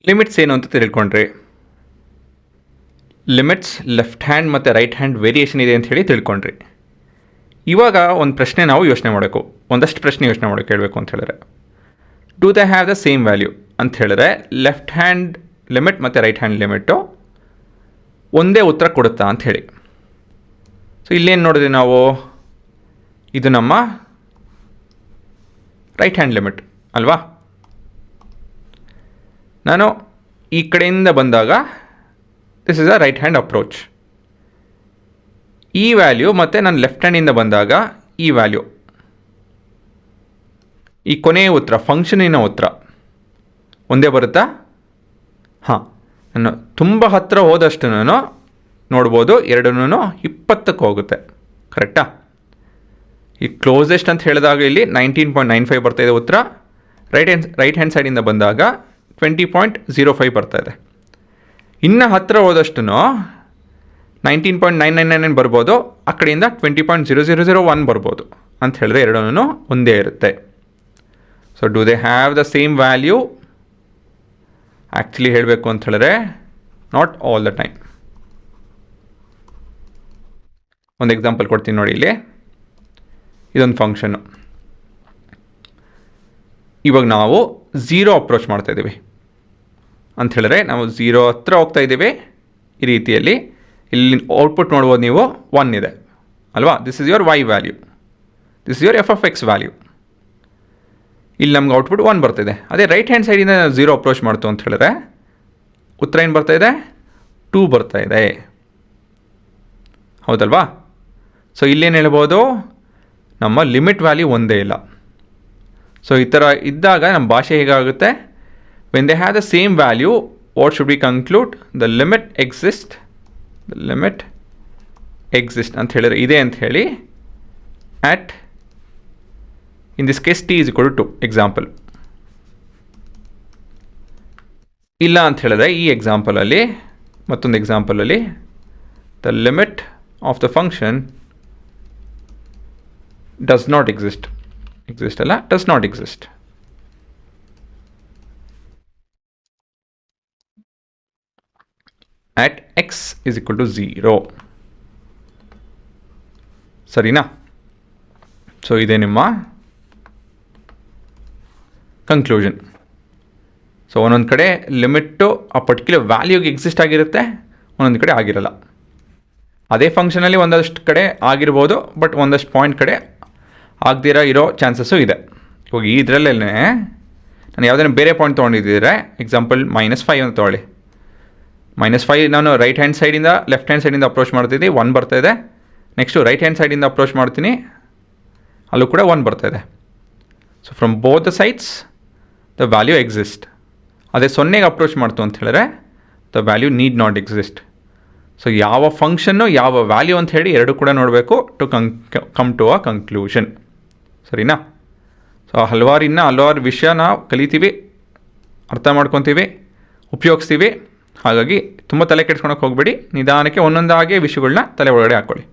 Limits ಏನು ಅಂತ ತಿಳ್ಕೊಂಡ್ರಿ. Limits left hand ಮತ್ತು ರೈಟ್ ಹ್ಯಾಂಡ್ ವೇರಿಯೇಷನ್ ಇದೆ ಅಂತ ಹೇಳಿ ತಿಳ್ಕೊಂಡ್ರಿ. ಇವಾಗ ಒಂದು ಪ್ರಶ್ನೆ ನಾವು ಯೋಚನೆ ಮಾಡಬೇಕು, ಒಂದಷ್ಟು ಪ್ರಶ್ನೆ ಯೋಚನೆ ಮಾಡೋಕೆ ಹೇಳಬೇಕು ಅಂತ ಹೇಳಿದ್ರೆ, do they have the same value ಅಂತ ಹೇಳಿದ್ರೆ ಲೆಫ್ಟ್ ಹ್ಯಾಂಡ್ ಲಿಮಿಟ್ ಮತ್ತು ರೈಟ್ ಹ್ಯಾಂಡ್ ಲಿಮಿಟು ಒಂದೇ ಉತ್ತರ ಕೊಡುತ್ತಾ ಅಂತ ಹೇಳಿ. ಸೊ ಇಲ್ಲೇನು ನೋಡಿದ್ವಿ ನಾವು, ಇದು ನಮ್ಮ ರೈಟ್ ಹ್ಯಾಂಡ್ ಲಿಮಿಟ್ ಅಲ್ವಾ. ನಾನು ಈ ಕಡೆಯಿಂದ ಬಂದಾಗ this is a right hand approach. ಈ ವ್ಯಾಲ್ಯೂ ಮತ್ತು ನಾನು ಲೆಫ್ಟ್ ಹ್ಯಾಂಡಿಂದ ಬಂದಾಗ ಈ ವ್ಯಾಲ್ಯೂ, ಈ ಕೊನೆಯ ಉತ್ತರ ಫಂಕ್ಷನಿನ ಉತ್ತರ ಒಂದೇ ಬರುತ್ತಾ? ಹಾಂ, ನಾನು ತುಂಬ ಹತ್ತಿರ ಹೋದಷ್ಟು ನಾನು ನೋಡ್ಬೋದು ಎರಡನ್ನೂ 20ಕ್ಕೆ ಹೋಗುತ್ತೆ. ಕರೆಕ್ಟಾ? ಈ ಕ್ಲೋಸೆಸ್ಟ್ ಅಂತ ಹೇಳಿದಾಗ ಇಲ್ಲಿ 19.95 ಬರ್ತಾಯಿದೆ ಉತ್ತರ. ರೈಟ್ ಹ್ಯಾಂಡ್ ಸೈಡಿಂದ ಬಂದಾಗ 20.05 ಬರ್ತಾಯಿದೆ. ಇನ್ನು ಹತ್ತಿರ ಹೋದಷ್ಟು 19.999 ಬರ್ಬೋದು, ಆ ಕಡೆಯಿಂದ 20.0001 ಬರ್ಬೋದು ಅಂತ ಹೇಳಿದ್ರೆ ಎರಡನ್ನೂ ಒಂದೇ ಇರುತ್ತೆ. So do they have the same value? Actually ಹೇಳಬೇಕು ಅಂತ ಹೇಳಿದ್ರೆ ನಾಟ್ ಆಲ್ ದ ಟೈಮ್. ಒಂದು ಎಕ್ಸಾಂಪಲ್ ಕೊಡ್ತೀನಿ ನೋಡಿ. ಇಲ್ಲಿ ಇದೊಂದು ಫಂಕ್ಷನ್ನು. ಇವಾಗ ನಾವು 0 ಅಪ್ರೋಚ್ ಮಾಡ್ತಾಯಿದ್ದೀವಿ ಅಂತ ಹೇಳಿದ್ರೆ ನಾವು 0 ಹತ್ರ ಹೋಗ್ತಾ ಇದ್ದೀವಿ. ಈ ರೀತಿಯಲ್ಲಿ ಇಲ್ಲಿ ಔಟ್ಪುಟ್ ನೋಡ್ಬೋದು ನೀವು, 1 ಇದೆ ಅಲ್ವಾ. This is your Y value, this is your f(x) value. ಇಲ್ಲಿ ನಮ್ಗೆ ಔಟ್ಪುಟ್ 1 ಬರ್ತಿದೆ. ಅದೇ ರೈಟ್ ಹ್ಯಾಂಡ್ ಸೈಡಿಂದ 0 ಅಪ್ರೋಚ್ ಮಾಡ್ತು ಅಂತ ಹೇಳಿದ್ರೆ ಉತ್ತರ ಏನು ಬರ್ತಾಯಿದೆ? 2 ಬರ್ತಾಯಿದೆ. ಹೌದಲ್ವಾ? ಸೊ ಇಲ್ಲೇನು ಹೇಳ್ಬೋದು, ನಮ್ಮ ಲಿಮಿಟ್ ವ್ಯಾಲ್ಯೂ ಒಂದೇ ಇಲ್ಲ. ಸೊ ಈ ಥರ ಇದ್ದಾಗ ನಮ್ಮ ಭಾಷೆ ಹೇಗಾಗುತ್ತೆ, when they have the same value what should we conclude? The limit exist ಅಂತ ಹೇಳಿದ್ರೆ ಇದೆ ಅಂತ ಹೇಳಿ at in this case t is equal to 2 example. ಇಲ್ಲ ಅಂತ ಹೇಳಿದ್ರೆ ಈ ಎಕ್ಸಾಂಪಲಲ್ಲಿ, ಮತ್ತೊಂದು ಎಕ್ಸಾಂಪಲಲ್ಲಿ the limit of the function does not exist does not exist. at x is equal to 0. ಸರಿನಾ? ಸೊ ಇದೇ ನಿಮ್ಮ ಕನ್ಕ್ಲೂಷನ್. ಸೊ ಒಂದೊಂದು ಕಡೆ ಲಿಮಿಟ್ಟು ಆ ಪರ್ಟಿಕ್ಯುಲರ್ ವ್ಯಾಲ್ಯೂಗೆ ಎಕ್ಸಿಸ್ಟ್ ಆಗಿರುತ್ತೆ, ಒಂದೊಂದು ಕಡೆ ಆಗಿರಲ್ಲ. ಅದೇ ಫಂಕ್ಷನಲ್ಲಿ ಒಂದಷ್ಟು ಕಡೆ ಆಗಿರ್ಬೋದು, ಬಟ್ ಒಂದಷ್ಟು ಪಾಯಿಂಟ್ ಕಡೆ ಆಗದಿರೋ ಇರೋ ಚಾನ್ಸಸ್ಸು ಇದೆ. ಇವಾಗ ಇದರಲ್ಲೇ ನಾನು ಯಾವುದಾದ್ರು ಬೇರೆ ಪಾಯಿಂಟ್ ತೊಗೊಂಡಿದ್ದಿದ್ರೆ, ಎಕ್ಸಾಂಪಲ್ -5 ಅಂತ ತೊಗೊಳ್ಳಿ. -5 ನಾನು ರೈಟ್ ಹ್ಯಾಂಡ್ ಸೈಡಿಂದ ಲೆಫ್ಟ್ ಹ್ಯಾಂಡ್ ಸೈಡಿಂದ ಅಪ್ರೋಚ್ ಮಾಡ್ತಿದ್ದೆ, 1 ಬರ್ತಾಯಿದೆ. ನೆಕ್ಸ್ಟು ರೈಟ್ ಹ್ಯಾಂಡ್ ಸೈಡಿಂದ ಅಪ್ರೋಚ್ ಮಾಡ್ತೀನಿ, ಅಲ್ಲೂ ಕೂಡ 1 ಬರ್ತಾಯಿದೆ. So from both the sides the value exist. ಅದೇ 0ಗೆ ಅಪ್ರೋಚ್ ಮಾಡ್ತು ಅಂತ ಹೇಳಿದ್ರೆ the value need not exist. So ಯಾವ ಫಂಕ್ಷನ್ನು ಯಾವ ವ್ಯಾಲ್ಯೂ ಅಂತ ಹೇಳಿ ಎರಡು ಕೂಡ ನೋಡಬೇಕು to come to a conclusion. ಸರಿನಾ? ಸೊ ಹಲವಾರು ವಿಷಯ ನಾವು ಕಲಿತೀವಿ, ಅರ್ಥ ಮಾಡ್ಕೊತೀವಿ, ಉಪಯೋಗಿಸ್ತೀವಿ. ಹಾಗಾಗಿ ತುಂಬ ತಲೆ ಕೆಡ್ಸ್ಕೊಳಕ್ಕೆ ಹೋಗಬೇಡಿ. ನಿಧಾನಕ್ಕೆ ಒಂದೊಂದಾಗಿ ವಿಷಯಗಳನ್ನ ತಲೆ ಒಳಗಡೆ ಹಾಕ್ಕೊಳ್ಳಿ.